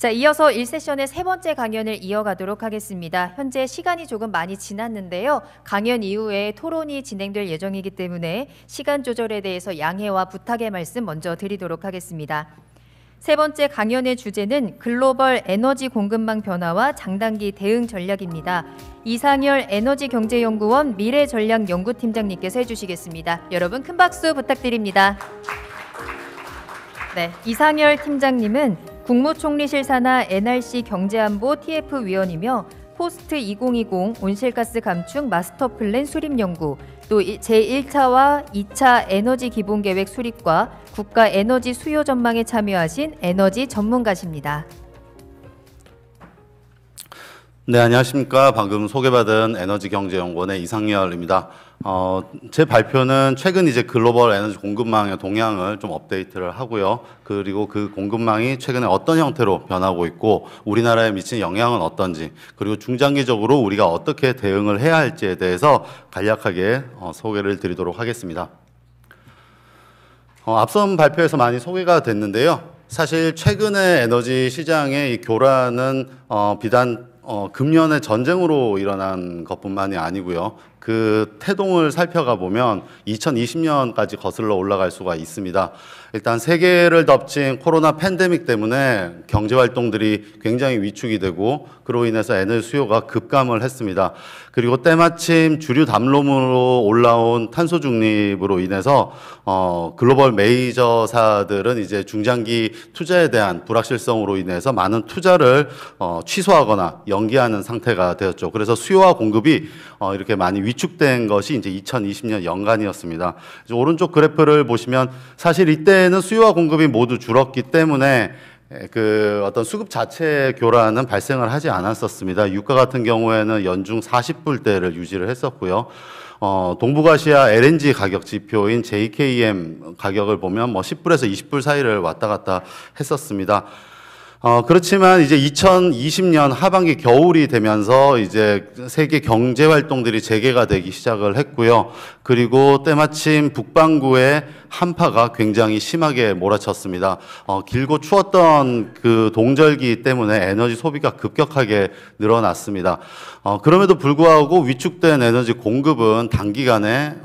자, 이어서 1세션의 세 번째 강연을 이어가도록 하겠습니다. 현재 시간이 조금 많이 지났는데요. 강연 이후에 토론이 진행될 예정이기 때문에 시간 조절에 대해서 양해와 부탁의 말씀 먼저 드리도록 하겠습니다. 세 번째 강연의 주제는 글로벌 에너지 공급망 변화와 장단기 대응 전략입니다. 이상열 에너지경제연구원 미래전략연구팀장님께서 해주시겠습니다. 여러분 큰 박수 부탁드립니다. 네, 이상열 팀장님은 국무총리실 산하 NRC 경제안보 TF위원이며 포스트 2020 온실가스 감축 마스터 플랜 수립 연구, 또 제1차와 2차 에너지 기본계획 수립과 국가 에너지 수요 전망에 참여하신 에너지 전문가십니다. 네, 안녕하십니까. 방금 소개받은 에너지경제연구원의 이상열입니다. 제 발표는 최근 이제 글로벌 에너지 공급망의 동향을 좀 업데이트를 하고요. 그리고 그 공급망이 최근에 어떤 형태로 변하고 있고 우리나라에 미친 영향은 어떤지, 그리고 중장기적으로 우리가 어떻게 대응을 해야 할지에 대해서 간략하게 소개를 드리도록 하겠습니다. 앞선 발표에서 많이 소개가 됐는데요. 사실 최근에 에너지 시장의 이 교란은 비단 금년의 전쟁으로 일어난 것뿐만이 아니고요. 그 태동을 살펴가 보면 2020년까지 거슬러 올라갈 수가 있습니다. 일단 세계를 덮친 코로나 팬데믹 때문에 경제 활동들이 굉장히 위축이 되고 그로 인해서 에너지 수요가 급감을 했습니다. 그리고 때마침 주류 담론으로 올라온 탄소 중립으로 인해서 글로벌 메이저사들은 이제 중장기 투자에 대한 불확실성으로 인해서 많은 투자를 취소하거나 연기하는 상태가 되었죠. 그래서 수요와 공급이 이렇게 많이 위축된 것이 이제 2020년 연간이었습니다. 오른쪽 그래프를 보시면 사실 이때는 수요와 공급이 모두 줄었기 때문에 그 어떤 수급 자체의 교란은 발생을 하지 않았었습니다. 유가 같은 경우에는 연중 40불대를 유지를 했었고요. 동북아시아 LNG 가격 지표인 JKM 가격을 보면 뭐 10불에서 20불 사이를 왔다 갔다 했었습니다. 그렇지만 이제 2020년 하반기 겨울이 되면서 이제 세계 경제 활동들이 재개가 되기 시작을 했고요. 그리고 때마침 북반구의 한파가 굉장히 심하게 몰아쳤습니다. 길고 추웠던 그 동절기 때문에 에너지 소비가 급격하게 늘어났습니다. 그럼에도 불구하고 위축된 에너지 공급은 단기간에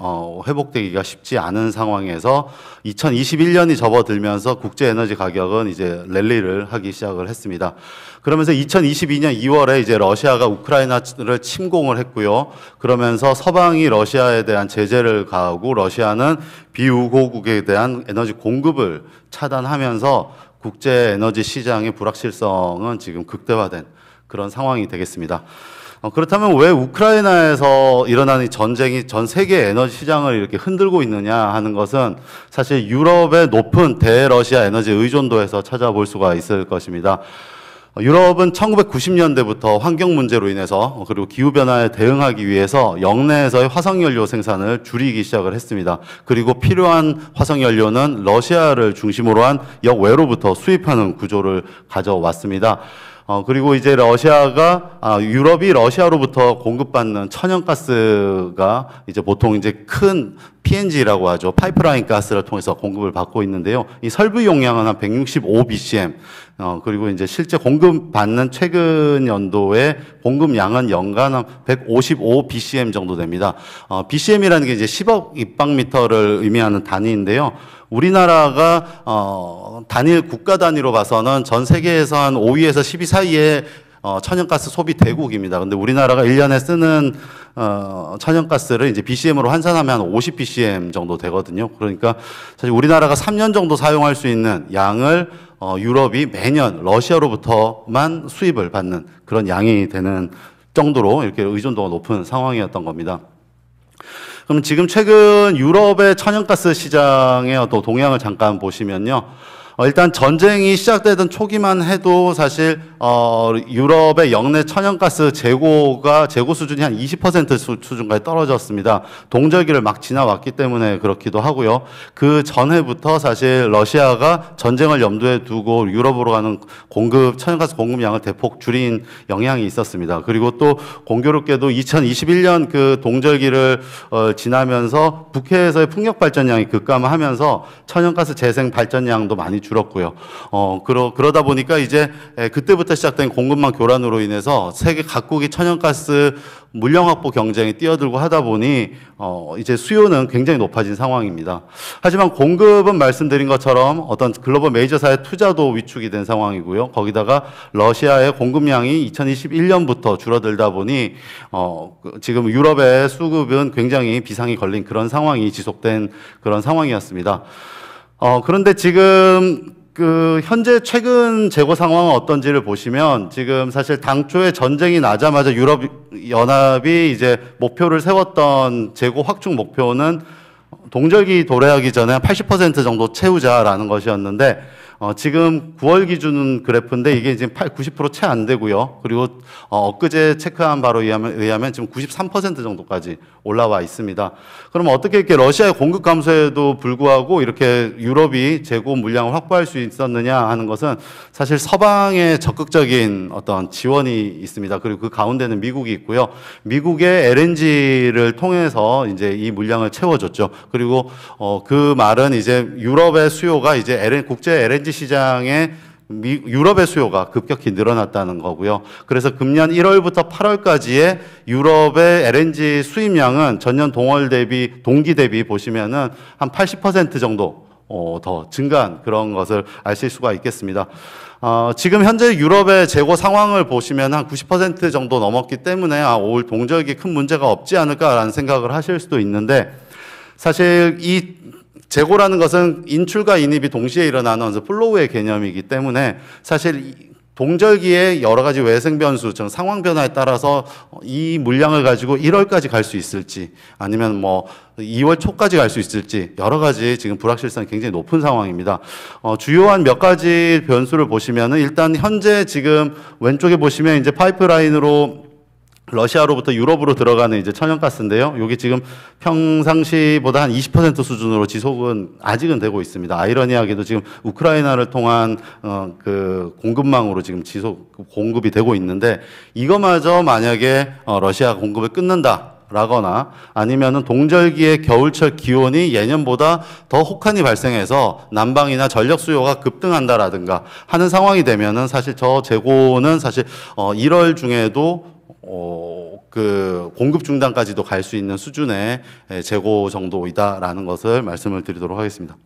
회복되기가 쉽지 않은 상황에서 2021년이 접어들면서 국제 에너지 가격은 이제 랠리를 하기 시작을 했습니다. 그러면서 2022년 2월에 이제 러시아가 우크라이나를 침공을 했고요. 그러면서 서방이 러시아에 대한 제재를 가하고 러시아는 비우고국에 대한 에너지 공급을 차단하면서 국제 에너지 시장의 불확실성은 지금 극대화된 그런 상황이 되겠습니다. 그렇다면 왜 우크라이나에서 일어난 이 전쟁이 전 세계 에너지 시장을 이렇게 흔들고 있느냐 하는 것은 사실 유럽의 높은 대러시아 에너지 의존도에서 찾아볼 수가 있을 것입니다. 유럽은 1990년대부터 환경 문제로 인해서 그리고 기후변화에 대응하기 위해서 영내에서의 화석연료 생산을 줄이기 시작을 했습니다. 그리고 필요한 화석연료는 러시아를 중심으로 한 역외로부터 수입하는 구조를 가져왔습니다. 그리고 이제 유럽이 러시아로부터 공급받는 천연가스가 이제 보통 이제 큰 PNG라고 하죠. 파이프라인 가스를 통해서 공급을 받고 있는데요. 이 설비 용량은 한 165 BCM. 그리고 이제 실제 공급받는 최근 연도의 공급량은 연간 한 155 BCM 정도 됩니다. BCM이라는 게 이제 10억 입방미터를 의미하는 단위인데요. 우리나라가 단일 국가 단위로 봐서는 전 세계에서 한 5위에서 10위 사이에 천연가스 소비 대국입니다. 근데 우리나라가 1년에 쓰는 천연가스를 이제 BCM으로 환산하면 한 50 BCM 정도 되거든요. 그러니까 사실 우리나라가 3년 정도 사용할 수 있는 양을 유럽이 매년 러시아로부터만 수입을 받는 그런 양이 되는 정도로 이렇게 의존도가 높은 상황이었던 겁니다. 그럼 지금 최근 유럽의 천연가스 시장의 어떤 동향을 잠깐 보시면요. 일단 전쟁이 시작되던 초기만 해도 사실 유럽의 역내 천연가스 재고 수준이 한 20% 수준까지 떨어졌습니다. 동절기를 막 지나왔기 때문에 그렇기도 하고요. 그 전해부터 사실 러시아가 전쟁을 염두에 두고 유럽으로 가는 천연가스 공급량을 대폭 줄인 영향이 있었습니다. 그리고 또 공교롭게도 2021년 그 동절기를 지나면서 북해에서의 풍력 발전량이 급감하면서 천연가스 재생 발전량도 많이 줄었고요. 그러다 보니까 이제 그때부터 시작된 공급망 교란으로 인해서 세계 각국이 천연가스 물량 확보 경쟁에 뛰어들고 하다 보니 이제 수요는 굉장히 높아진 상황입니다. 하지만 공급은 말씀드린 것처럼 어떤 글로벌 메이저사의 투자도 위축이 된 상황이고요. 거기다가 러시아의 공급량이 2021년부터 줄어들다 보니 지금 유럽의 수급은 굉장히 비상이 걸린 그런 상황이 지속된 그런 상황이었습니다. 그런데 지금 현재 최근 재고 상황은 어떤지를 보시면 지금 사실 당초에 전쟁이 나자마자 유럽 연합이 이제 목표를 세웠던 재고 확충 목표는 동절기 도래하기 전에 80% 정도 채우자라는 것이었는데 지금 9월 기준 그래프인데 이게 지금 90% 채 안 되고요. 그리고 엊그제 체크한 바로 의하면 지금 93% 정도까지 올라와 있습니다. 그러면 어떻게 이렇게 러시아의 공급 감소에도 불구하고 이렇게 유럽이 재고 물량을 확보할 수 있었느냐 하는 것은 사실 서방의 적극적인 어떤 지원이 있습니다. 그리고 그 가운데는 미국이 있고요. 미국의 LNG를 통해서 이제 이 물량을 채워줬죠. 그리고 그 말은 이제 유럽의 수요가 이제 국제 LNG 시장에 유럽의 수요가 급격히 늘어났다는 거고요. 그래서 금년 1월부터 8월까지의 유럽의 LNG 수입량은 전년 동기 대비 보시면은 한 80% 정도 더 증가한 그런 것을 아실 수가 있겠습니다. 지금 현재 유럽의 재고 상황을 보시면 한 90% 정도 넘었기 때문에 올 동절기 큰 문제가 없지 않을까라는 생각을 하실 수도 있는데 사실 이 재고라는 것은 인출과 인입이 동시에 일어나는 플로우의 개념이기 때문에 사실 동절기에 여러 가지 외생 변수, 상황 변화에 따라서 이 물량을 가지고 1월까지 갈 수 있을지 아니면 뭐 2월 초까지 갈 수 있을지 여러 가지 지금 불확실성이 굉장히 높은 상황입니다. 주요한 몇 가지 변수를 보시면은 일단 현재 지금 왼쪽에 보시면 이제 파이프라인으로 러시아로부터 유럽으로 들어가는 이제 천연가스인데요. 여기 지금 평상시보다 한 20% 수준으로 지속은 아직은 되고 있습니다. 아이러니하게도 지금 우크라이나를 통한 그 공급망으로 지금 지속 공급이 되고 있는데 이거마저 만약에 러시아 공급을 끊는다. 라거나 아니면은 동절기의 겨울철 기온이 예년보다 더 혹한이 발생해서 난방이나 전력 수요가 급등한다라든가 하는 상황이 되면은 사실 저 재고는 사실 1월 중에도 그 공급 중단까지도 갈 수 있는 수준의 재고 정도이다라는 것을 말씀을 드리도록 하겠습니다.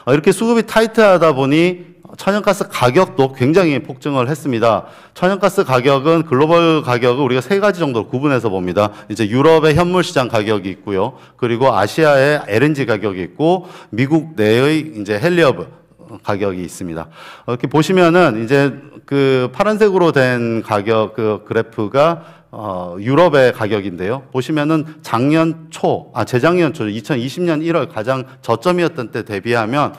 이렇게 수급이 타이트하다 보니 천연가스 가격도 굉장히 폭증을 했습니다. 천연가스 가격은 글로벌 가격을 우리가 세 가지 정도로 구분해서 봅니다. 이제 유럽의 현물 시장 가격이 있고요. 그리고 아시아의 LNG 가격이 있고 미국 내의 이제 헨리허브 가격이 있습니다. 이렇게 보시면은 이제 그 파란색으로 된 가격 그 그래프가 유럽의 가격인데요. 보시면은 재작년 초 2020년 1월 가장 저점이었던 때 대비하면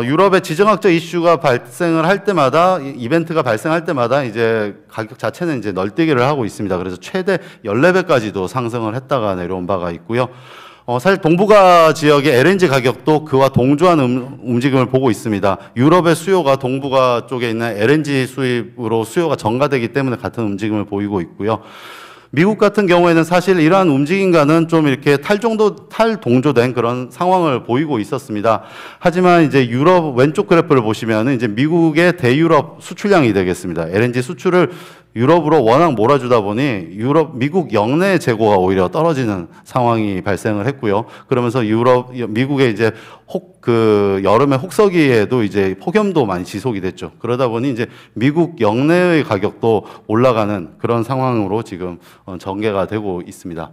유럽의 지정학적 이슈가 발생을 할 때마다 이벤트가 발생할 때마다 이제 가격 자체는 이제 널뛰기를 하고 있습니다. 그래서 최대 14배까지도 상승을 했다가 내려온 바가 있고요. 사실 동북아 지역의 LNG 가격도 그와 동조한 움직임을 보고 있습니다. 유럽의 수요가 동북아 쪽에 있는 LNG 수입으로 수요가 전가되기 때문에 같은 움직임을 보이고 있고요. 미국 같은 경우에는 사실 이러한 움직임과는 좀 이렇게 탈동조된 그런 상황을 보이고 있었습니다. 하지만 이제 유럽 왼쪽 그래프를 보시면 이제 미국의 대유럽 수출량이 되겠습니다. LNG 수출을 유럽으로 워낙 몰아주다 보니 미국 영내 재고가 오히려 떨어지는 상황이 발생을 했고요. 그러면서 미국의 이제 여름의 혹서기에도 이제 폭염도 많이 지속이 됐죠. 그러다 보니 이제 미국 영내의 가격도 올라가는 그런 상황으로 지금 전개가 되고 있습니다.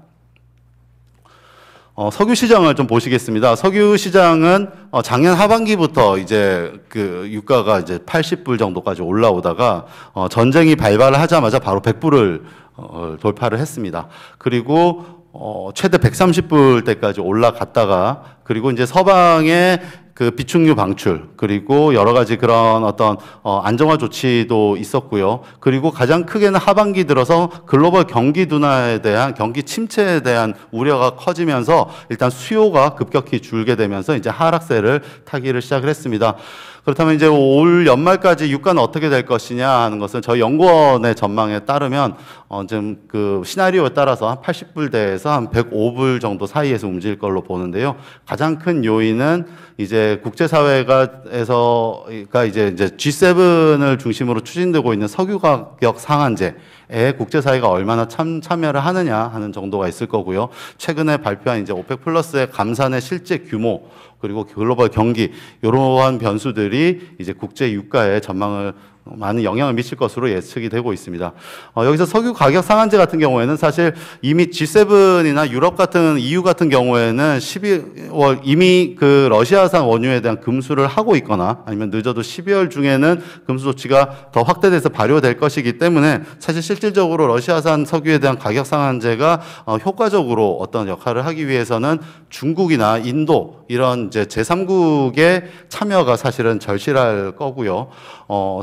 석유 시장을 좀 보시겠습니다. 석유 시장은 작년 하반기부터 이제 그 유가가 이제 80불 정도까지 올라오다가 전쟁이 발발을 하자마자 바로 100불을 돌파를 했습니다. 그리고 최대 130불대까지 올라갔다가 그리고 이제 서방의 그 비축유 방출 그리고 여러 가지 그런 어떤 안정화 조치도 있었고요. 그리고 가장 크게는 하반기 들어서 글로벌 경기 둔화에 대한 경기 침체에 대한 우려가 커지면서 일단 수요가 급격히 줄게 되면서 이제 하락세를 타기를 시작을 했습니다. 그렇다면 이제 올 연말까지 유가는 어떻게 될 것이냐 하는 것은 저희 연구원의 전망에 따르면 지금 그 시나리오에 따라서 한 80불대에서 한 105불 정도 사이에서 움직일 걸로 보는데요. 가장 큰 요인은 이제 국제사회가에서가 이제 G7을 중심으로 추진되고 있는 석유 가격 상한제에 국제사회가 얼마나 참여를 하느냐 하는 정도가 있을 거고요. 최근에 발표한 이제 오펙 플러스의 감산의 실제 규모 그리고 글로벌 경기 이러한 변수들이 이제 국제 유가에 전망을 많은 영향을 미칠 것으로 예측이 되고 있습니다. 여기서 석유 가격 상한제 같은 경우에는 사실 이미 G7이나 유럽 같은 EU 같은 경우에는 12월 이미 그 러시아산 원유에 대한 금수를 하고 있거나 아니면 늦어도 12월 중에는 금수 조치가 더 확대돼서 발효될 것이기 때문에 사실 실질적으로 러시아산 석유에 대한 가격 상한제가 효과적으로 어떤 역할을 하기 위해서는 중국이나 인도 이런 이제 제3국의 참여가 사실은 절실할 거고요.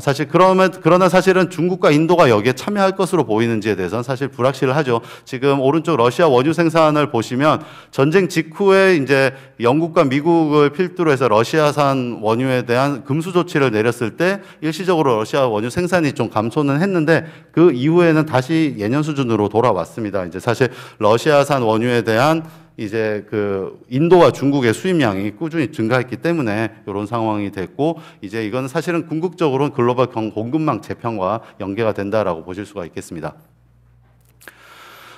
사실 그러나 사실은 중국과 인도가 여기에 참여할 것으로 보이는지에 대해서는 사실 불확실하죠. 지금 오른쪽 러시아 원유 생산을 보시면 전쟁 직후에 이제 영국과 미국을 필두로 해서 러시아산 원유에 대한 금수 조치를 내렸을 때 일시적으로 러시아 원유 생산이 좀 감소는 했는데 그 이후에는 다시 예년 수준으로 돌아왔습니다. 이제 사실 러시아산 원유에 대한 이제 그 인도와 중국의 수입량이 꾸준히 증가했기 때문에 이런 상황이 됐고 이제 이건 사실은 궁극적으로는 글로벌 공급망 재편과 연계가 된다라고 보실 수가 있겠습니다.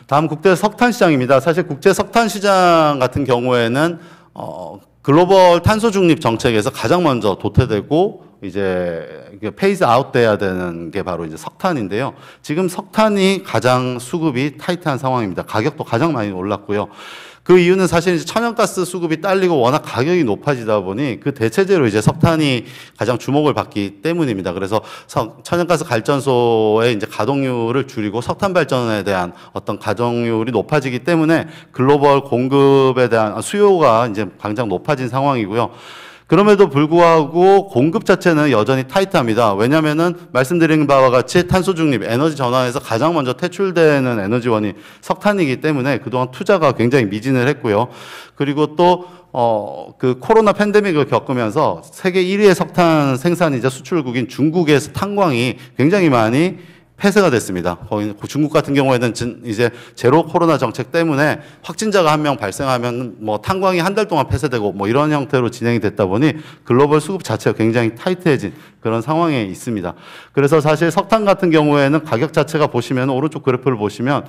다음 국제 석탄 시장입니다. 사실 국제 석탄 시장 같은 경우에는 글로벌 탄소 중립 정책에서 가장 먼저 도태되고 이제 페이즈 아웃 돼야 되는 게 바로 이제 석탄인데요. 지금 석탄이 가장 수급이 타이트한 상황입니다. 가격도 가장 많이 올랐고요. 그 이유는 사실 이제 천연가스 수급이 딸리고 워낙 가격이 높아지다 보니 그 대체제로 이제 석탄이 가장 주목을 받기 때문입니다. 그래서 천연가스 발전소의 이제 가동률을 줄이고 석탄 발전에 대한 어떤 가동률이 높아지기 때문에 글로벌 공급에 대한 수요가 이제 당장 높아진 상황이고요. 그럼에도 불구하고 공급 자체는 여전히 타이트합니다. 왜냐하면은 말씀드린 바와 같이 탄소 중립, 에너지 전환에서 가장 먼저 퇴출되는 에너지원이 석탄이기 때문에 그동안 투자가 굉장히 미진을 했고요. 그리고 또 그 코로나 팬데믹을 겪으면서 세계 1위의 석탄 생산이자 수출국인 중국에서 탄광이 굉장히 많이 폐쇄가 됐습니다. 거기 중국 같은 경우에는 이제 제로 코로나 정책 때문에 확진자가 한 명 발생하면 뭐 탄광이 한 달 동안 폐쇄되고 뭐 이런 형태로 진행이 됐다 보니 글로벌 수급 자체가 굉장히 타이트해진 그런 상황에 있습니다. 그래서 사실 석탄 같은 경우에는 가격 자체가 보시면 오른쪽 그래프를 보시면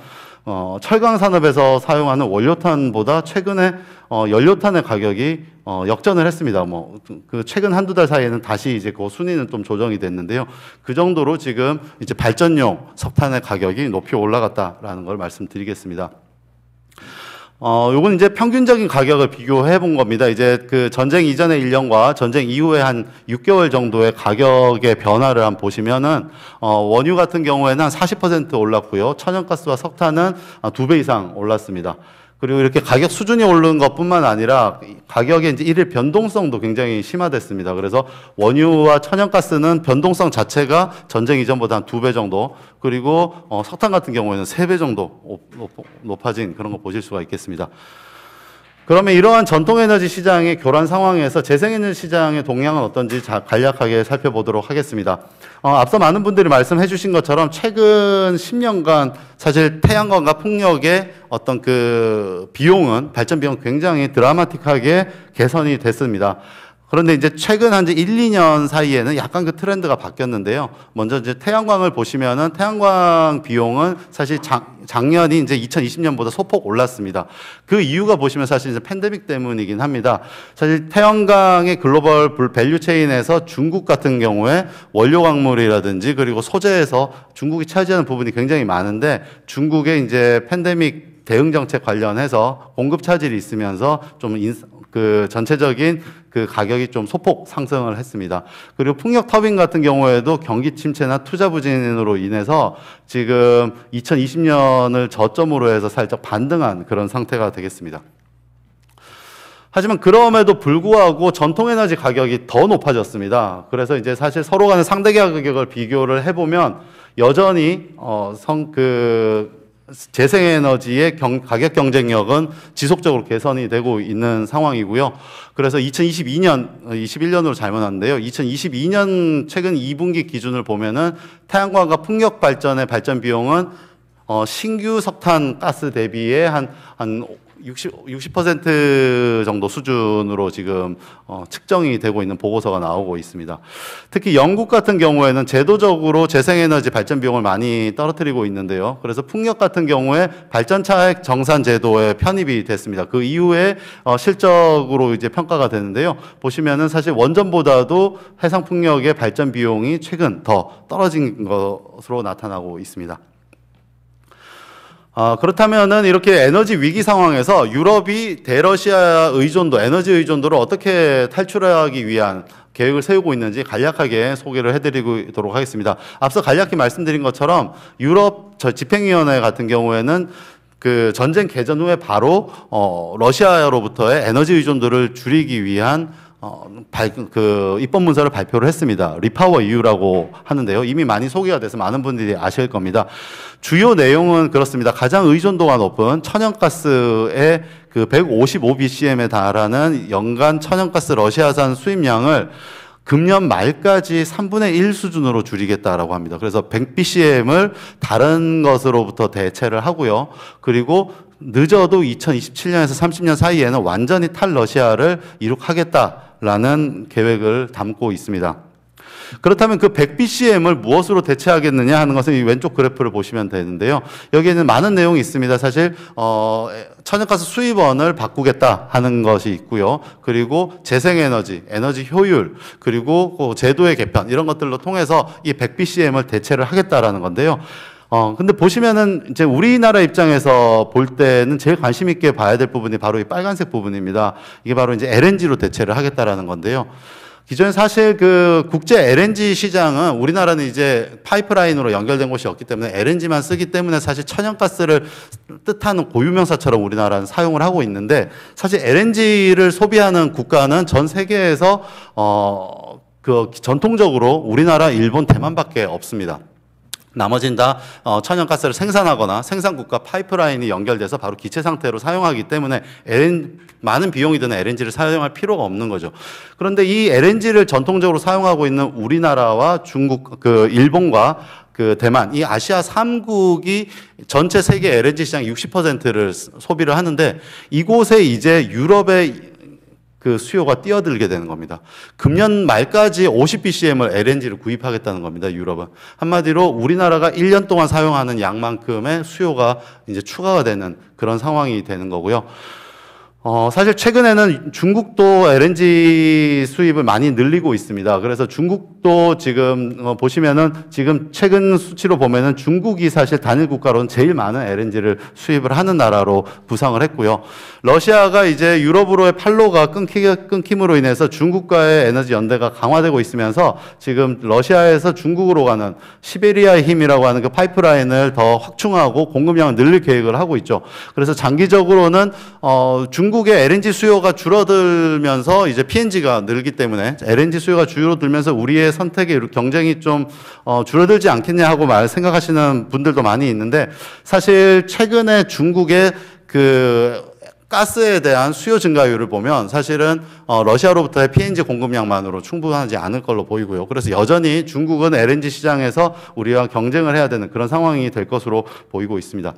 철강 산업에서 사용하는 원료탄보다 최근에 연료탄의 가격이 역전을 했습니다. 뭐 그 최근 한두 달 사이에는 다시 이제 그 순위는 좀 조정이 됐는데요. 그 정도로 지금 이제 발전용 석탄의 가격이 높이 올라갔다라는 걸 말씀드리겠습니다. 요건 이제 평균적인 가격을 비교해 본 겁니다. 이제 그 전쟁 이전의 1년과 전쟁 이후에 한 6개월 정도의 가격의 변화를 한번 보시면은, 원유 같은 경우에는 한 40% 올랐고요. 천연가스와 석탄은 2배 이상 올랐습니다. 그리고 이렇게 가격 수준이 오르는 것뿐만 아니라 가격의 이제 일일 변동성도 굉장히 심화됐습니다. 그래서 원유와 천연가스는 변동성 자체가 전쟁 이전보다 한 2배 정도, 그리고 석탄 같은 경우에는 3배 정도 높아진 그런 거 보실 수가 있겠습니다. 그러면 이러한 전통에너지 시장의 교란 상황에서 재생에너지 시장의 동향은 어떤지 간략하게 살펴보도록 하겠습니다. 앞서 많은 분들이 말씀해 주신 것처럼 최근 10년간 사실 태양광과 풍력의 어떤 그 비용은, 발전 비용은 굉장히 드라마틱하게 개선이 됐습니다. 그런데 이제 최근 한 1, 2년 사이에는 약간 그 트렌드가 바뀌었는데요. 먼저 이제 태양광을 보시면은 태양광 비용은 사실 작년이 이제 2020년보다 소폭 올랐습니다. 그 이유가 보시면 사실 이제 팬데믹 때문이긴 합니다. 사실 태양광의 글로벌 밸류 체인에서 중국 같은 경우에 원료 광물이라든지 그리고 소재에서 중국이 차지하는 부분이 굉장히 많은데, 중국의 이제 팬데믹 대응 정책 관련해서 공급 차질이 있으면서 좀 그 전체적인 그 가격이 좀 소폭 상승을 했습니다. 그리고 풍력 터빈 같은 경우에도 경기 침체나 투자 부진으로 인해서 지금 2020년을 저점으로 해서 살짝 반등한 그런 상태가 되겠습니다. 하지만 그럼에도 불구하고 전통에너지 가격이 더 높아졌습니다. 그래서 이제 사실 서로 간의 상대 가격을 비교를 해보면 여전히 재생에너지의 가격 경쟁력은 지속적으로 개선이 되고 있는 상황이고요. 그래서 21년으로 잘못했는데요. 2022년 최근 2분기 기준을 보면은 태양광과 풍력 발전의 발전 비용은 신규 석탄 가스 대비에 한 60% 정도 수준으로 지금 측정이 되고 있는 보고서가 나오고 있습니다. 특히 영국 같은 경우에는 제도적으로 재생에너지 발전 비용을 많이 떨어뜨리고 있는데요. 그래서 풍력 같은 경우에 발전 차액 정산 제도에 편입이 됐습니다. 그 이후에 실적으로 이제 평가가 되는데요. 보시면은 사실 원전보다도 해상 풍력의 발전 비용이 최근 더 떨어진 것으로 나타나고 있습니다. 그렇다면은 이렇게 에너지 위기 상황에서 유럽이 대러시아 의존도, 에너지 의존도를 어떻게 탈출하기 위한 계획을 세우고 있는지 간략하게 소개를 해드리도록 하겠습니다. 앞서 간략히 말씀드린 것처럼 유럽 집행위원회 같은 경우에는 그 전쟁 개전 후에 바로 러시아로부터의 에너지 의존도를 줄이기 위한 입법 문서를 발표를 했습니다. 리파워 EU라고 하는데요. 이미 많이 소개가 돼서 많은 분들이 아실 겁니다. 주요 내용은 그렇습니다. 가장 의존도가 높은 천연가스의 그 155bcm에 달하는 연간 천연가스 러시아산 수입량을 금년 말까지 3분의 1 수준으로 줄이겠다라고 합니다. 그래서 100bcm을 다른 것으로부터 대체를 하고요. 그리고 늦어도 2027년에서 30년 사이에는 완전히 탈러시아를 이룩하겠다라는 계획을 담고 있습니다. 그렇다면 그 100bcm을 무엇으로 대체하겠느냐 하는 것은 이 왼쪽 그래프를 보시면 되는데요. 여기에는 많은 내용이 있습니다. 사실 천연가스 수입원을 바꾸겠다 하는 것이 있고요. 그리고 재생에너지, 에너지 효율, 그리고 제도의 개편 이런 것들로 통해서 이 100bcm을 대체를 하겠다라는 건데요. 근데 보시면은 이제 우리나라 입장에서 볼 때는 제일 관심 있게 봐야 될 부분이 바로 이 빨간색 부분입니다. 이게 바로 이제 LNG로 대체를 하겠다라는 건데요. 기존에 사실 그 국제 LNG 시장은 우리나라는 이제 파이프라인으로 연결된 곳이 없기 때문에 LNG만 쓰기 때문에 사실 천연가스를 뜻하는 고유명사처럼 우리나라는 사용을 하고 있는데 사실 LNG를 소비하는 국가는 전 세계에서 전통적으로 우리나라, 일본, 대만밖에 없습니다. 나머지는 다 천연가스를 생산하거나 생산국가 파이프라인이 연결돼서 바로 기체 상태로 사용하기 때문에 많은 비용이 드는 LNG를 사용할 필요가 없는 거죠. 그런데 이 LNG를 전통적으로 사용하고 있는 우리나라와 중국, 일본과 대만, 이 아시아 3국이 전체 세계 LNG 시장 60%를 소비를 하는데 이곳에 이제 유럽의 그 수요가 뛰어들게 되는 겁니다. 금년 말까지 50bcm을 LNG를 구입하겠다는 겁니다, 유럽은. 한마디로 우리나라가 1년 동안 사용하는 양만큼의 수요가 이제 추가가 되는 그런 상황이 되는 거고요. 사실 최근에는 중국도 LNG 수입을 많이 늘리고 있습니다. 그래서 중국도 지금 보시면은 지금 최근 수치로 보면은 중국이 사실 단일 국가로는 제일 많은 LNG를 수입을 하는 나라로 부상을 했고요. 러시아가 이제 유럽으로의 팔로가 끊김으로 인해서 중국과의 에너지 연대가 강화되고 있으면서 지금 러시아에서 중국으로 가는 시베리아의 힘이라고 하는 그 파이프라인을 더 확충하고 공급량을 늘릴 계획을 하고 있죠. 그래서 장기적으로는 중국의 LNG 수요가 줄어들면서 이제 PNG가 늘기 때문에 LNG 수요가 줄어들면서 우리의 선택의 경쟁이 좀 줄어들지 않겠냐 하고 생각하시는 분들도 많이 있는데 사실 최근에 중국의 가스에 대한 수요 증가율을 보면 사실은 러시아로부터의 PNG 공급량만으로 충분하지 않을 걸로 보이고요. 그래서 여전히 중국은 LNG 시장에서 우리와 경쟁을 해야 되는 그런 상황이 될 것으로 보이고 있습니다.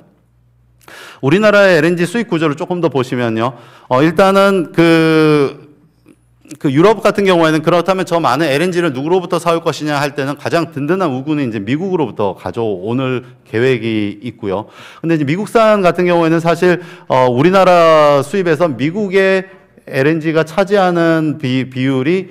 우리나라의 LNG 수입 구조를 조금 더 보시면요. 일단은 유럽 같은 경우에는 그렇다면 저 많은 LNG를 누구로부터 사올 것이냐 할 때는 가장 든든한 우군은 이제 미국으로부터 가져오는 계획이 있고요. 근데 이제 미국산 같은 경우에는 사실 우리나라 수입에서 미국의 LNG가 차지하는 비율이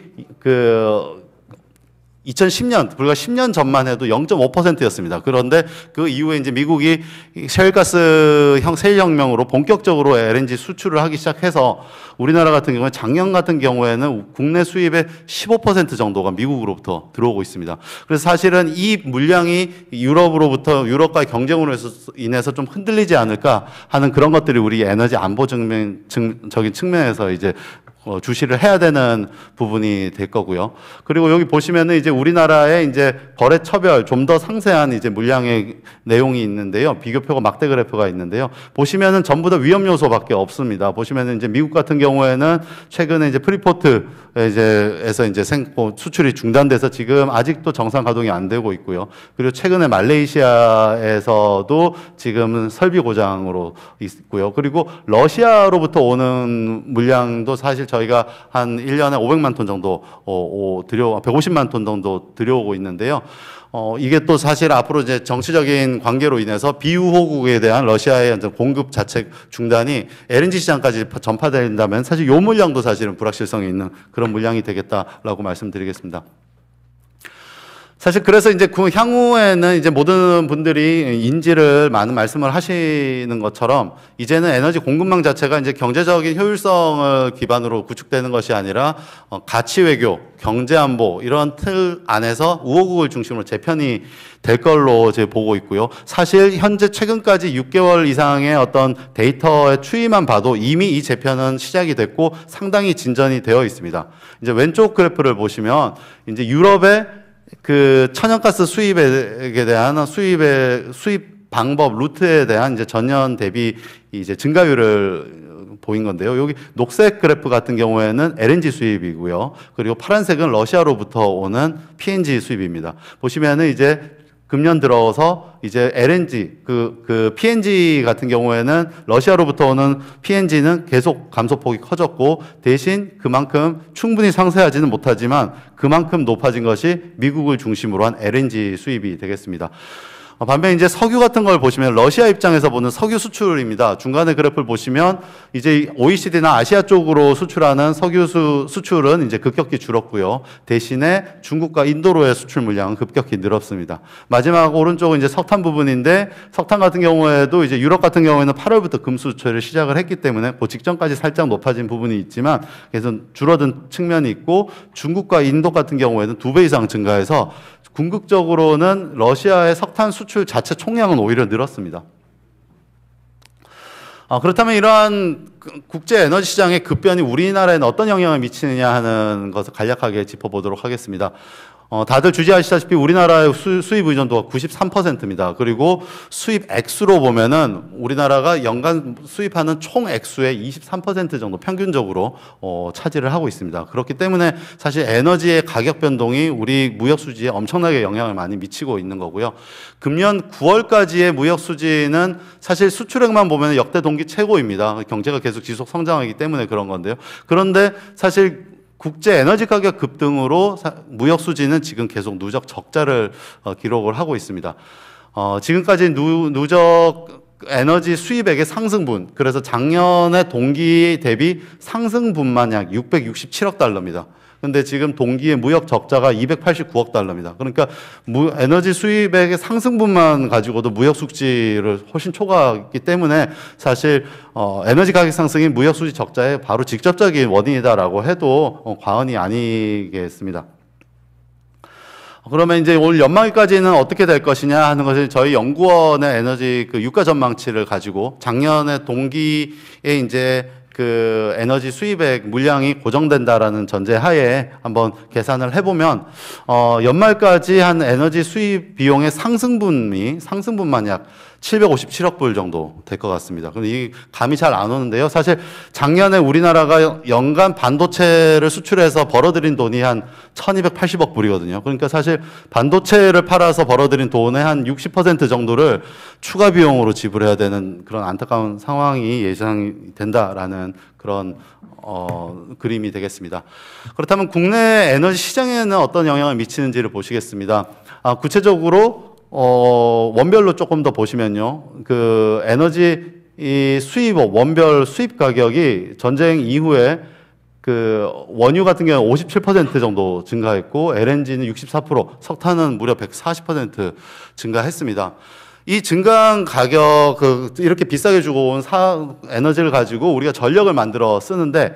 2010년, 불과 10년 전만 해도 0.5%였습니다. 그런데 그 이후에 이제 미국이 셰일가스 세일 혁명으로 본격적으로 LNG 수출을 하기 시작해서 우리나라 같은 경우에 작년 같은 경우에는 국내 수입의 15% 정도가 미국으로부터 들어오고 있습니다. 그래서 사실은 이 물량이 유럽과의 경쟁으로 인해서 좀 흔들리지 않을까 하는 그런 것들이 우리 에너지 안보적인 측면에서 이제 주시를 해야 되는 부분이 될 거고요. 그리고 여기 보시면은 이제 우리나라의 이제 거래 처별 좀 더 상세한 이제 물량의 내용이 있는데요. 비교표가 막대 그래프가 있는데요. 보시면은 전부 다 위험 요소밖에 없습니다. 보시면은 이제 미국 같은 경우에는 최근에 이제 프리포트 에서 이제 수출이 중단돼서 지금 아직도 정상 가동이 안 되고 있고요. 그리고 최근에 말레이시아에서도 지금 설비 고장으로 있고요. 그리고 러시아로부터 오는 물량도 사실 저희가 한 1년에 500만 톤 정도 150만 톤 정도 들여오고 있는데요. 이게 또 사실 앞으로 이제 정치적인 관계로 인해서 비우호국에 대한 러시아의 공급 자체 중단이 LNG 시장까지 전파된다면 사실 요 물량도 사실은 불확실성이 있는 그런 물량이 되겠다라고 말씀드리겠습니다. 사실 그래서 이제 그 향후에는 이제 모든 분들이 인지를 많은 말씀을 하시는 것처럼 이제는 에너지 공급망 자체가 이제 경제적인 효율성을 기반으로 구축되는 것이 아니라 가치 외교, 경제 안보 이런 틀 안에서 우호국을 중심으로 재편이 될 걸로 제 보고 있고요. 사실 현재 최근까지 6개월 이상의 어떤 데이터의 추이만 봐도 이미 이 재편은 시작이 됐고 상당히 진전이 되어 있습니다. 이제 왼쪽 그래프를 보시면 이제 유럽의 그 천연가스 수입에 대한 수입 방법 루트에 대한 이제 전년 대비 이제 증가율을 보인 건데요. 여기 녹색 그래프 같은 경우에는 LNG 수입이고요. 그리고 파란색은 러시아로부터 오는 PNG 수입입니다. 보시면은 이제 금년 들어서 이제 LNG, PNG 같은 경우에는 러시아로부터 오는 PNG는 계속 감소폭이 커졌고 대신 그만큼 충분히 상쇄하지는 못하지만 그만큼 높아진 것이 미국을 중심으로 한 LNG 수입이 되겠습니다. 반면 이제 석유 같은 걸 보시면 러시아 입장에서 보는 석유 수출입니다. 중간에 그래프를 보시면 이제 OECD나 아시아 쪽으로 수출하는 석유 수출은 이제 급격히 줄었고요. 대신에 중국과 인도로의 수출 물량은 급격히 늘었습니다. 마지막 오른쪽은 이제 석탄 부분인데 석탄 같은 경우에도 이제 유럽 같은 경우에는 8월부터 금수 수출을 시작을 했기 때문에 그 직전까지 살짝 높아진 부분이 있지만 계속 줄어든 측면이 있고 중국과 인도 같은 경우에는 2배 이상 증가해서 궁극적으로는 러시아의 석탄 수출 자체 총량은 오히려 늘었습니다. 그렇다면 이러한 국제 에너지 시장의 급변이 우리나라에는 어떤 영향을 미치느냐 하는 것을 간략하게 짚어보도록 하겠습니다. 다들 주지하시다시피 우리나라의 수입 의존도가 93%입니다. 그리고 수입 액수로 보면은 우리나라가 연간 수입하는 총 액수의 23% 정도 평균적으로 차지를 하고 있습니다. 그렇기 때문에 사실 에너지의 가격 변동이 우리 무역 수지에 엄청나게 영향을 많이 미치고 있는 거고요. 금년 9월까지의 무역 수지는 사실 수출액만 보면 역대 동기 최고입니다. 경제가 계속 지속 성장하기 때문에 그런 건데요. 그런데 사실 국제 에너지 가격 급등으로 무역 수지는 지금 계속 누적 적자를 기록을 하고 있습니다. 지금까지 누적 에너지 수입액의 상승분, 그래서 작년에 동기 대비 상승분만 약 667억 달러입니다. 근데 지금 동기의 무역 적자가 289억 달러입니다. 그러니까 에너지 수입액의 상승분만 가지고도 무역 수지를 훨씬 초과하기 때문에 사실 에너지 가격 상승이 무역 수지 적자의 바로 직접적인 원인이다라고 해도 과언이 아니겠습니다. 그러면 이제 올 연말까지는 어떻게 될 것이냐 하는 것을 저희 연구원의 에너지 유가 전망치를 가지고 작년에 동기에 이제 에너지 수입액 물량이 고정된다라는 전제 하에 한번 계산을 해보면, 연말까지 한 에너지 수입 비용의 상승분만 약 757억 불 정도 될 것 같습니다. 근데 이 감이 잘 안 오는데요. 사실 작년에 우리나라가 연간 반도체를 수출해서 벌어들인 돈이 한 1280억 불이거든요. 그러니까 사실 반도체를 팔아서 벌어들인 돈의 한 60% 정도를 추가 비용으로 지불해야 되는 그런 안타까운 상황이 예상이 된다라는 그런 그림이 되겠습니다. 그렇다면 국내 에너지 시장에는 어떤 영향을 미치는지를 보시겠습니다. 구체적으로 원별로 조금 더 보시면요. 에너지 원별 수입 가격이 전쟁 이후에 원유 같은 경우는 57% 정도 증가했고, LNG는 64%, 석탄은 무려 140% 증가했습니다. 이 증가한 가격, 이렇게 비싸게 주고 온 에너지를 가지고 우리가 전력을 만들어 쓰는데,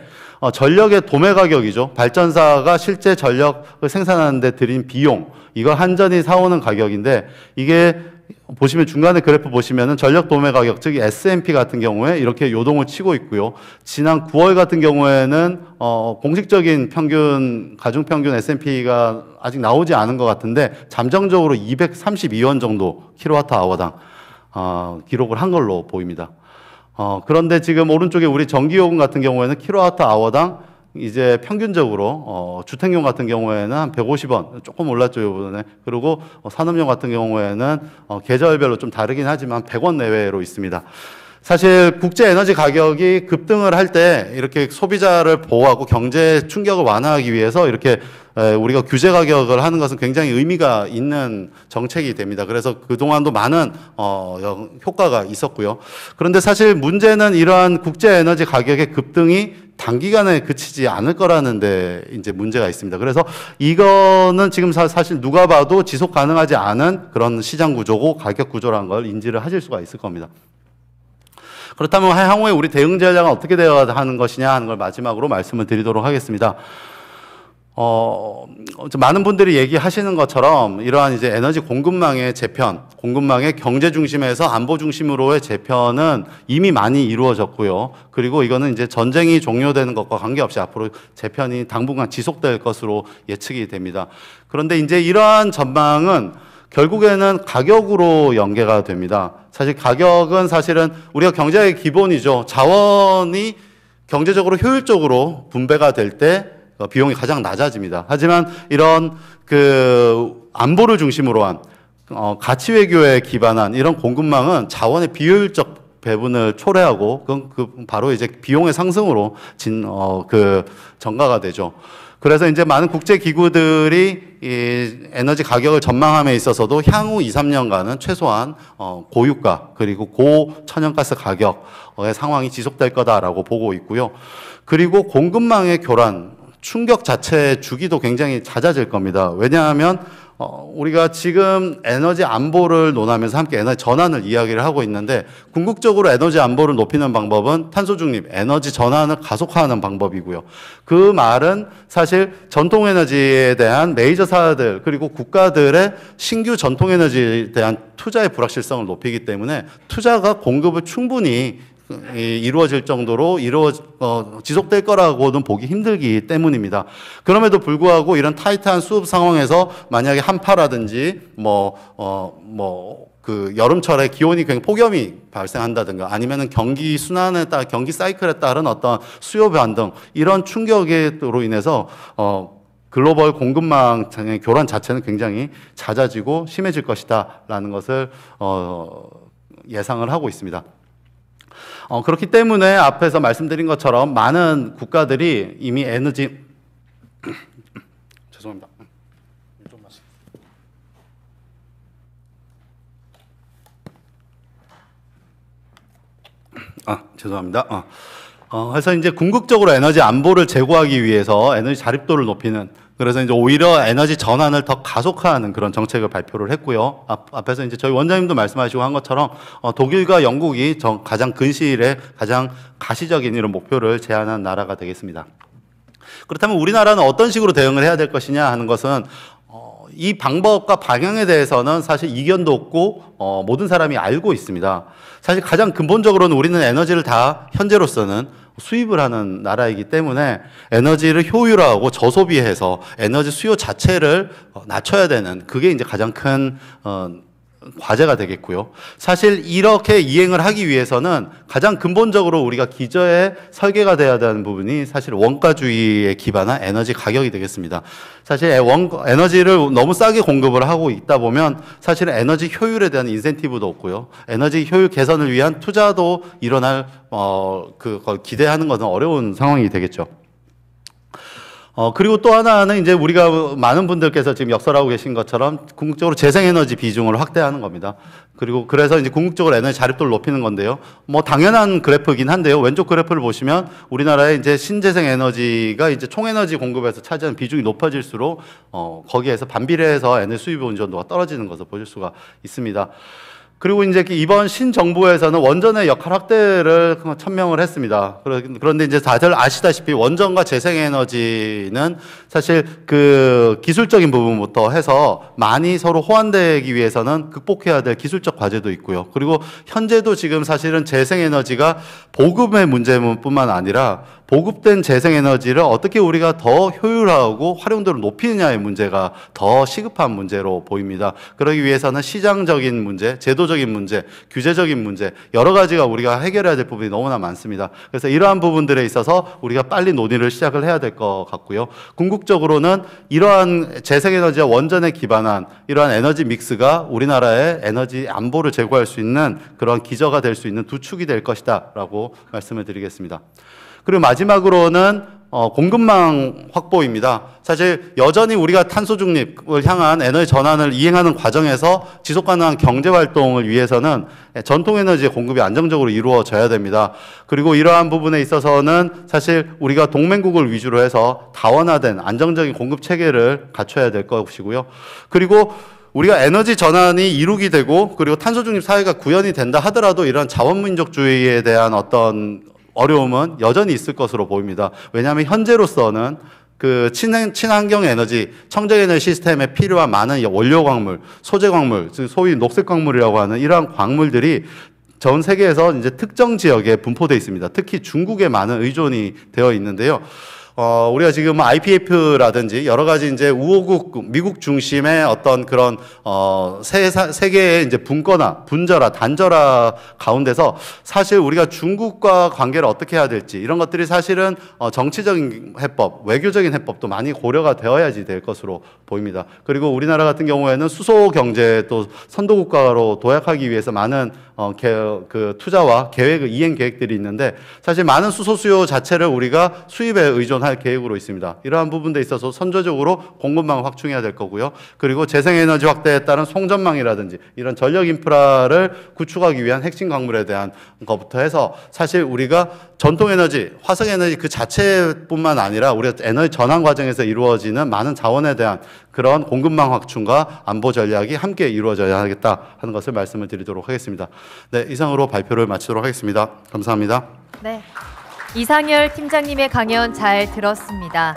전력의 도매 가격이죠. 발전사가 실제 전력을 생산하는데 들인 비용, 이걸 한전이 사오는 가격인데, 이게 보시면 중간에 그래프 보시면은 전력 도매 가격, 즉 S&P 같은 경우에 이렇게 요동을 치고 있고요. 지난 9월 같은 경우에는 공식적인 평균 가중 평균 S&P가 아직 나오지 않은 것 같은데 잠정적으로 232원 정도 킬로와트아워당 기록을 한 걸로 보입니다. 그런데 지금 오른쪽에 우리 전기요금 같은 경우에는 킬로와트아워당 이제 평균적으로 주택용 같은 경우에는 한 150원 조금 올랐죠 이번에. 그리고 산업용 같은 경우에는 계절별로 좀 다르긴 하지만 100원 내외로 있습니다. 사실 국제 에너지 가격이 급등을 할 때 이렇게 소비자를 보호하고 경제 충격을 완화하기 위해서 이렇게 우리가 규제 가격을 하는 것은 굉장히 의미가 있는 정책이 됩니다. 그래서 그동안도 많은 효과가 있었고요. 그런데 사실 문제는 이러한 국제 에너지 가격의 급등이 단기간에 그치지 않을 거라는 데 이제 문제가 있습니다. 그래서 이거는 지금 사실 누가 봐도 지속 가능하지 않은 그런 시장 구조고 가격 구조라는 걸 인지를 하실 수가 있을 겁니다. 그렇다면 향후에 우리 대응 전략은 어떻게 되어야 하는 것이냐 하는 걸 마지막으로 말씀을 드리도록 하겠습니다. 많은 분들이 얘기하시는 것처럼 이러한 이제 에너지 공급망의 재편, 공급망의 경제 중심에서 안보 중심으로의 재편은 이미 많이 이루어졌고요. 그리고 이거는 이제 전쟁이 종료되는 것과 관계없이 앞으로 재편이 당분간 지속될 것으로 예측이 됩니다. 그런데 이제 이러한 전망은 결국에는 가격으로 연계가 됩니다. 사실 가격은 사실은 우리가 경제의 기본이죠. 자원이 경제적으로 효율적으로 분배가 될 때 비용이 가장 낮아집니다. 하지만 이런 안보를 중심으로 한 가치 외교에 기반한 이런 공급망은 자원의 비효율적 배분을 초래하고 그건 바로 이제 비용의 상승으로 전가가 되죠. 그래서 이제 많은 국제 기구들이 이 에너지 가격을 전망함에 있어서도 향후 2, 3년간은 최소한 고유가 그리고 고천연가스 가격의 상황이 지속될 거다라고 보고 있고요. 그리고 공급망의 교란, 충격 자체의 주기도 굉장히 잦아질 겁니다. 왜냐하면 우리가 지금 에너지 안보를 논하면서 함께 에너지 전환을 이야기를 하고 있는데 궁극적으로 에너지 안보를 높이는 방법은 탄소 중립, 에너지 전환을 가속화하는 방법이고요. 그 말은 사실 전통 에너지에 대한 메이저 사들 그리고 국가들의 신규 전통 에너지에 대한 투자의 불확실성을 높이기 때문에 투자가 공급을 충분히 이루어질 정도로 지속될 거라고는 보기 힘들기 때문입니다. 그럼에도 불구하고 이런 타이트한 수급 상황에서 만약에 한파라든지 여름철에 기온이 굉장히 폭염이 발생한다든가 아니면은 경기 순환에 따라 경기 사이클에 따른 어떤 수요 변동 이런 충격으로 인해서 글로벌 공급망 교란 자체는 굉장히 잦아지고 심해질 것이다라는 것을 예상을 하고 있습니다. 그렇기 때문에 앞에서 말씀드린 것처럼 많은 국가들이 이미 에너지 죄송합니다. 죄송합니다. 그래서 이제 궁극적으로 에너지 안보를 제고하기 위해서 에너지 자립도를 높이는 그래서 이제 오히려 에너지 전환을 더 가속화하는 그런 정책을 발표를 했고요. 앞에서 이제 저희 원장님도 말씀하시고 한 것처럼 독일과 영국이 가장 근시일에 가장 가시적인 이런 목표를 제안한 나라가 되겠습니다. 그렇다면 우리나라는 어떤 식으로 대응을 해야 될 것이냐 하는 것은 이 방법과 방향에 대해서는 사실 이견도 없고 모든 사람이 알고 있습니다. 사실 가장 근본적으로는 우리는 에너지를 다 현재로서는 수입을 하는 나라이기 때문에 에너지를 효율화하고 저소비해서 에너지 수요 자체를 낮춰야 되는 그게 이제 가장 큰 과제가 되겠고요. 사실 이렇게 이행을 하기 위해서는 가장 근본적으로 우리가 기저에 설계가 돼야 되는 부분이 사실 원가주의에 기반한 에너지 가격이 되겠습니다. 사실 에너지를 너무 싸게 공급을 하고 있다 보면 사실 에너지 효율에 대한 인센티브도 없고요. 에너지 효율 개선을 위한 투자도 일어날 그걸 기대하는 것은 어려운 상황이 되겠죠. 그리고 또 하나는 이제 우리가 많은 분들께서 지금 역설하고 계신 것처럼 궁극적으로 재생에너지 비중을 확대하는 겁니다. 그리고 그래서 이제 궁극적으로 에너지 자립도를 높이는 건데요. 당연한 그래프이긴 한데요. 왼쪽 그래프를 보시면 우리나라의 이제 신재생 에너지가 이제 총에너지 공급에서 차지하는 비중이 높아질수록 거기에서 반비례해서 에너지 수입 온전도가 떨어지는 것을 보실 수가 있습니다. 그리고 이제 이번 신정부에서는 원전의 역할 확대를 천명을 했습니다. 그런데 이제 다들 아시다시피 원전과 재생에너지는 사실 그 기술적인 부분부터 해서 많이 서로 호환되기 위해서는 극복해야 될 기술적 과제도 있고요. 그리고 현재도 지금 사실은 재생에너지가 보급의 문제뿐만 아니라 보급된 재생에너지를 어떻게 우리가 더 효율화하고 활용도를 높이느냐의 문제가 더 시급한 문제로 보입니다. 그러기 위해서는 시장적인 문제, 제도적인 문제, 규제적인 문제 여러 가지가 우리가 해결해야 될 부분이 너무나 많습니다. 그래서 이러한 부분들에 있어서 우리가 빨리 논의를 시작을 해야 될 것 같고요. 궁극적으로는 이러한 재생에너지와 원전에 기반한 이러한 에너지 믹스가 우리나라의 에너지 안보를 제고할 수 있는 그런 기저가 될 수 있는 두 축이 될 것이다 라고 말씀을 드리겠습니다. 그리고 마지막으로는 공급망 확보입니다. 사실 여전히 우리가 탄소 중립을 향한 에너지 전환을 이행하는 과정에서 지속 가능한 경제 활동을 위해서는 전통 에너지의 공급이 안정적으로 이루어져야 됩니다. 그리고 이러한 부분에 있어서는 사실 우리가 동맹국을 위주로 해서 다원화된 안정적인 공급 체계를 갖춰야 될 것이고요. 그리고 우리가 에너지 전환이 이루게 되고 그리고 탄소 중립 사회가 구현이 된다 하더라도 이런 자원민족주의에 대한 어떤 어려움은 여전히 있을 것으로 보입니다. 왜냐하면 현재로서는 그 친환경 에너지, 청정 에너지 시스템에 필요한 많은 원료 광물, 소재 광물, 즉 소위 녹색 광물이라고 하는 이러한 광물들이 전 세계에서 이제 특정 지역에 분포되어 있습니다. 특히 중국에 많은 의존이 되어 있는데요. 우리가 지금 IPF라든지 여러 가지 이제 우호국, 미국 중심의 어떤 그런, 세계의 이제 분권화, 분절화, 단절화 가운데서 사실 우리가 중국과 관계를 어떻게 해야 될지 이런 것들이 사실은 정치적인 해법, 외교적인 해법도 많이 고려가 되어야지 될 것으로 보입니다. 그리고 우리나라 같은 경우에는 수소 경제 또 선도국가로 도약하기 위해서 많은 그 투자와 계획, 이행 계획들이 있는데 사실 많은 수소 수요 자체를 우리가 수입에 의존할 계획으로 있습니다. 이러한 부분에 있어서 선제적으로 공급망을 확충해야 될 거고요. 그리고 재생에너지 확대에 따른 송전망이라든지 이런 전력 인프라를 구축하기 위한 핵심 광물에 대한 것부터 해서 사실 우리가 전통에너지, 화석에너지 그 자체뿐만 아니라 우리가 에너지 전환 과정에서 이루어지는 많은 자원에 대한 그런 공급망 확충과 안보 전략이 함께 이루어져야 하겠다 하는 것을 말씀을 드리도록 하겠습니다. 네, 이상으로 발표를 마치도록 하겠습니다. 감사합니다. 네. 이상열 팀장님의 강연 잘 들었습니다.